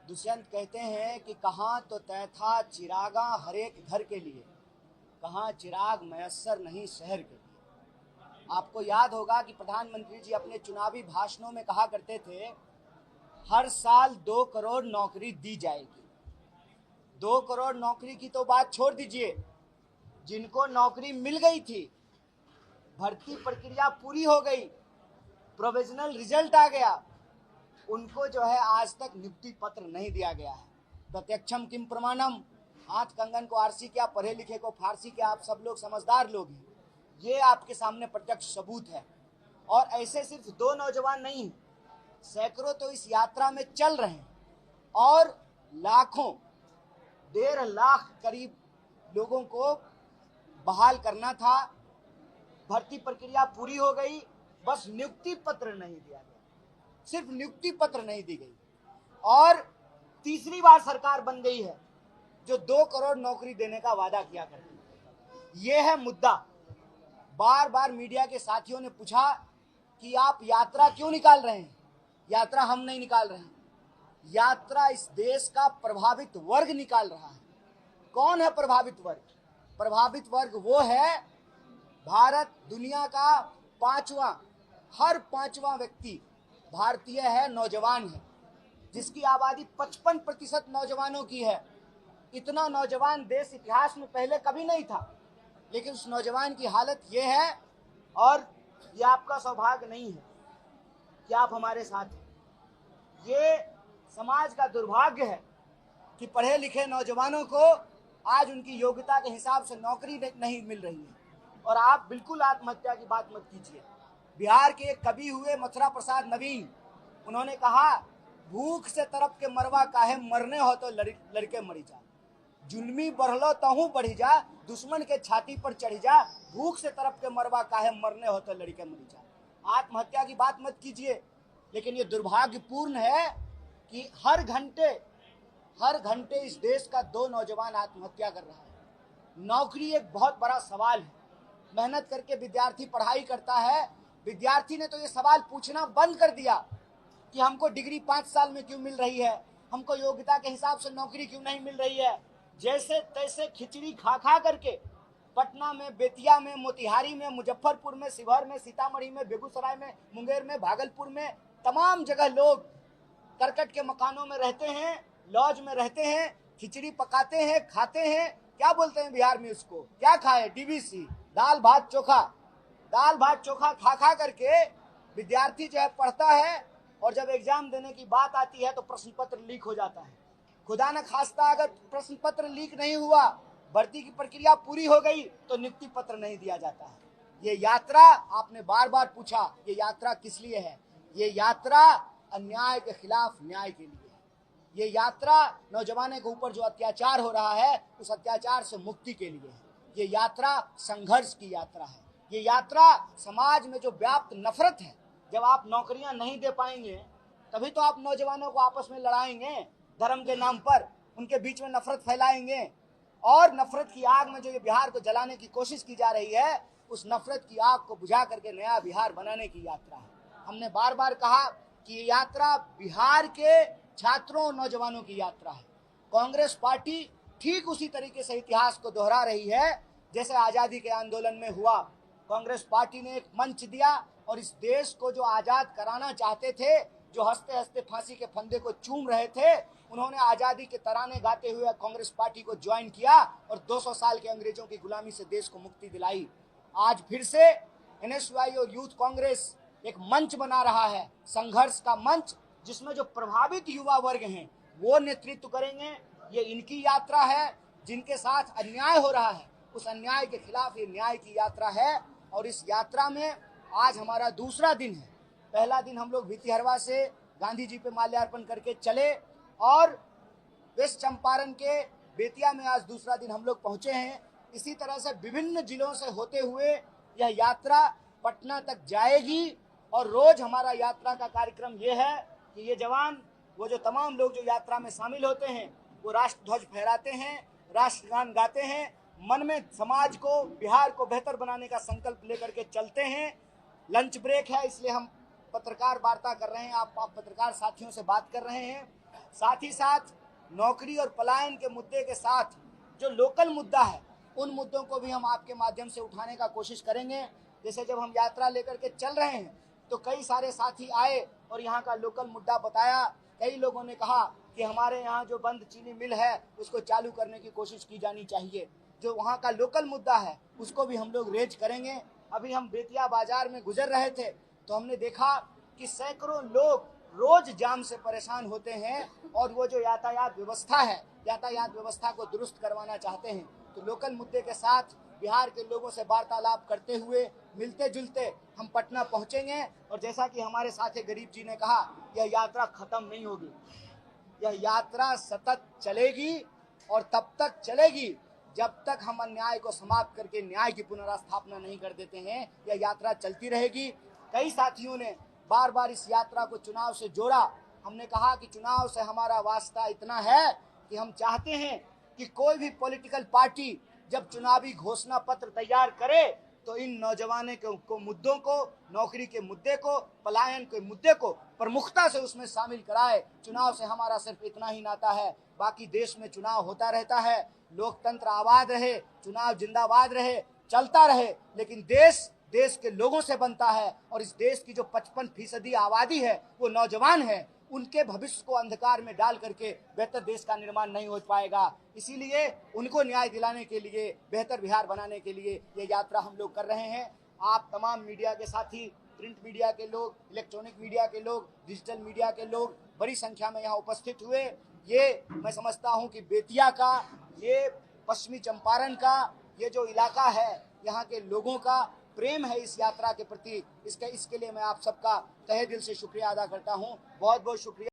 दुष्यंत कहते हैं कि कहाँ तो तय था चिरागा हर एक घर के लिए, कहाँ चिराग मयस्सर नहीं शहर के लिए। आपको याद होगा कि प्रधानमंत्री जी अपने चुनावी भाषणों में कहा करते थे, हर साल 2 करोड़ नौकरी दी जाएगी। 2 करोड़ नौकरी की तो बात छोड़ दीजिए, जिनको नौकरी मिल गई थी, भर्ती प्रक्रिया पूरी हो गई, प्रोविजनल रिजल्ट आ गया, उनको जो है आज तक नियुक्ति पत्र नहीं दिया गया है। प्रत्यक्षम किम प्रमाणम, हाथ कंगन को आरसी क्या, पढ़े लिखे को फारसी क्या, आप सब लोग समझदार लोग हैं, ये आपके सामने प्रत्यक्ष सबूत है। और ऐसे सिर्फ 2 नौजवान नहीं, सैकड़ों तो इस यात्रा में चल रहे हैं और लाखों, 1.5 लाख करीब लोगों को बहाल करना था। भर्ती प्रक्रिया पूरी हो गई, बस नियुक्ति पत्र नहीं दिया गया, सिर्फ नियुक्ति पत्र नहीं दी गई। और तीसरी बार सरकार बन गई है जो 2 करोड़ नौकरी देने का वादा किया करती है। यह है मुद्दा। बार बार मीडिया के साथियों ने पूछा कि आप यात्रा क्यों निकाल रहे हैं। यात्रा हम नहीं निकाल रहे हैं, यात्रा इस देश का प्रभावित वर्ग निकाल रहा है। कौन है प्रभावित वर्ग? प्रभावित वर्ग वो है, भारत दुनिया का 5वां, हर 5वां व्यक्ति भारतीय है, नौजवान है, जिसकी आबादी 55% नौजवानों की है। इतना नौजवान देश इतिहास में पहले कभी नहीं था, लेकिन उस नौजवान की हालत ये है। और ये आपका सौभाग्य नहीं है कि आप हमारे साथ हैं, ये समाज का दुर्भाग्य है कि पढ़े लिखे नौजवानों को आज उनकी योग्यता के हिसाब से नौकरी नहीं मिल रही है। और आप बिल्कुल आत्महत्या की बात मत कीजिए। बिहार के एक कवि हुए मथुरा प्रसाद नवीन, उन्होंने कहा, भूख से तरफ के मरवा काहे, मरने हो तो लड़के मरी जा, जुल्मी बढ़लो तहू बढ़ी जा, दुश्मन के छाती पर चढ़ी जा, भूख से तरफ के मरवा काहे, मरने हो तो लड़के मरी जा। आत्महत्या की बात मत कीजिए। लेकिन ये दुर्भाग्यपूर्ण है कि हर घंटे इस देश का 2 नौजवान आत्महत्या कर रहा है। नौकरी एक बहुत बड़ा सवाल है। मेहनत करके विद्यार्थी पढ़ाई करता है, विद्यार्थी ने तो ये सवाल पूछना बंद कर दिया कि हमको डिग्री 5 साल में क्यों मिल रही है, हमको योग्यता के हिसाब से नौकरी क्यों नहीं मिल रही है। जैसे तैसे खिचड़ी खा खा करके पटना में, बेतिया में, मोतिहारी में, मुजफ्फरपुर में, शिवहर में, सीतामढ़ी में, बेगूसराय में, मुंगेर में, भागलपुर में, तमाम जगह लोग करकट के मकानों में रहते हैं, लॉज में रहते हैं, खिचड़ी पकाते हैं, खाते हैं। क्या बोलते हैं बिहार में उसको, क्या खाए, डीवीसी, दाल भात चोखा खा खा करके विद्यार्थी जो है पढ़ता है, और जब एग्जाम देने की बात आती है तो प्रश्न पत्र लीक हो जाता है। खुदा न खास्ता अगर प्रश्न पत्र लीक नहीं हुआ, भर्ती की प्रक्रिया पूरी हो गई, तो नियुक्ति पत्र नहीं दिया जाता है। ये यात्रा, आपने बार बार पूछा, ये यात्रा किस लिए है? ये यात्रा अन्याय के खिलाफ न्याय के लिए है। ये यात्रा नौजवानों के ऊपर जो अत्याचार हो रहा है, उस अत्याचार से मुक्ति के लिए है। ये यात्रा संघर्ष की यात्रा है। ये यात्रा समाज में जो व्याप्त नफरत है, जब आप नौकरियां नहीं दे पाएंगे तभी तो आप नौजवानों को आपस में लड़ाएंगे, धर्म के नाम पर उनके बीच में नफरत फैलाएंगे। और नफरत की आग में जो ये बिहार को जलाने की कोशिश की जा रही है, उस नफरत की आग को बुझा करके नया बिहार बनाने की यात्रा है। हमने बार बार कहा कि ये यात्रा बिहार के छात्रों और नौजवानों की यात्रा है। कांग्रेस पार्टी ठीक उसी तरीके से इतिहास को दोहरा रही है जैसे आज़ादी के आंदोलन में हुआ। कांग्रेस पार्टी ने एक मंच दिया और इस देश को जो आज़ाद कराना चाहते थे, जो हंसते हंसते फांसी के फंदे को चूम रहे थे, उन्होंने आज़ादी के तराने गाते हुए कांग्रेस पार्टी को ज्वाइन किया और 200 साल के अंग्रेजों की गुलामी से देश को मुक्ति दिलाई। आज फिर से एनएसयूआई और यूथ कांग्रेस एक मंच बना रहा है, संघर्ष का मंच, जिसमें जो प्रभावित युवा वर्ग हैं वो नेतृत्व करेंगे। ये इनकी यात्रा है, जिनके साथ अन्याय हो रहा है, उस अन्याय के खिलाफ ये न्याय की यात्रा है। और इस यात्रा में आज हमारा दूसरा दिन है। पहला दिन हम लोग भितिहरवा से गांधी जी पे माल्यार्पण करके चले और वेस्ट चंपारण के बेतिया में आज दूसरा दिन हम लोग पहुंचे हैं। इसी तरह से विभिन्न जिलों से होते हुए यह यात्रा पटना तक जाएगी। और रोज हमारा यात्रा का कार्यक्रम ये है कि ये जवान, वो जो तमाम लोग जो यात्रा में शामिल होते हैं, वो राष्ट्र ध्वज फहराते हैं, राष्ट्रगान गाते हैं, मन में समाज को, बिहार को बेहतर बनाने का संकल्प लेकर के चलते हैं। लंच ब्रेक है, इसलिए हम पत्रकार वार्ता कर रहे हैं, आप पत्रकार साथियों से बात कर रहे हैं। साथ ही साथ नौकरी और पलायन के मुद्दे के साथ जो लोकल मुद्दा है, उन मुद्दों को भी हम आपके माध्यम से उठाने का कोशिश करेंगे। जैसे जब हम यात्रा लेकर के चल रहे हैं तो कई सारे साथी आए और यहाँ का लोकल मुद्दा बताया। कई लोगों ने कहा कि हमारे यहाँ जो बंद चीनी मिल है उसको चालू करने की कोशिश की जानी चाहिए। जो वहाँ का लोकल मुद्दा है उसको भी हम लोग रेज करेंगे। अभी हम बेतिया बाजार में गुजर रहे थे तो हमने देखा कि सैकड़ों लोग रोज जाम से परेशान होते हैं और वो जो यातायात व्यवस्था है, यातायात व्यवस्था को दुरुस्त करवाना चाहते हैं। तो लोकल मुद्दे के साथ बिहार के लोगों से वार्तालाप करते हुए मिलते जुलते हम पटना पहुंचेंगे। और जैसा कि हमारे साथी गरीब जी ने कहा, यह यात्रा खत्म नहीं होगी, यह यात्रा सतत चलेगी और तब तक चलेगी जब तक हम अन्याय को समाप्त करके न्याय की पुनर्स्थापना नहीं कर देते हैं। यह यात्रा चलती रहेगी। कई साथियों ने बार बार इस यात्रा को चुनाव से जोड़ा। हमने कहा कि चुनाव से हमारा वास्ता इतना है कि हम चाहते हैं कि कोई भी पॉलिटिकल पार्टी जब चुनावी घोषणा पत्र तैयार करे तो इन नौजवानों को मुद्दों को, नौकरी के मुद्दे को, पलायन के मुद्दे को प्रमुखता से उसमें शामिल कराए। चुनाव से हमारा सिर्फ इतना ही नाता है, बाकी देश में चुनाव होता रहता है, लोकतंत्र आबाद रहे, चुनाव जिंदाबाद रहे, चलता रहे, लेकिन देश के लोगों से बनता है। और इस देश की जो 55% आबादी है वो नौजवान है। उनके भविष्य को अंधकार में डाल करके बेहतर देश का निर्माण नहीं हो पाएगा। इसीलिए उनको न्याय दिलाने के लिए, बेहतर बिहार बनाने के लिए ये यात्रा हम लोग कर रहे हैं। आप तमाम मीडिया के साथी, प्रिंट मीडिया के लोग, इलेक्ट्रॉनिक मीडिया के लोग, डिजिटल मीडिया के लोग बड़ी संख्या में यहाँ उपस्थित हुए। ये मैं समझता हूँ कि बेतिया का, ये पश्चिमी चंपारण का ये जो इलाका है, यहाँ के लोगों का प्रेम है इस यात्रा के प्रति। इसके लिए मैं आप सबका तहे दिल से शुक्रिया अदा करता हूँ। बहुत बहुत शुक्रिया।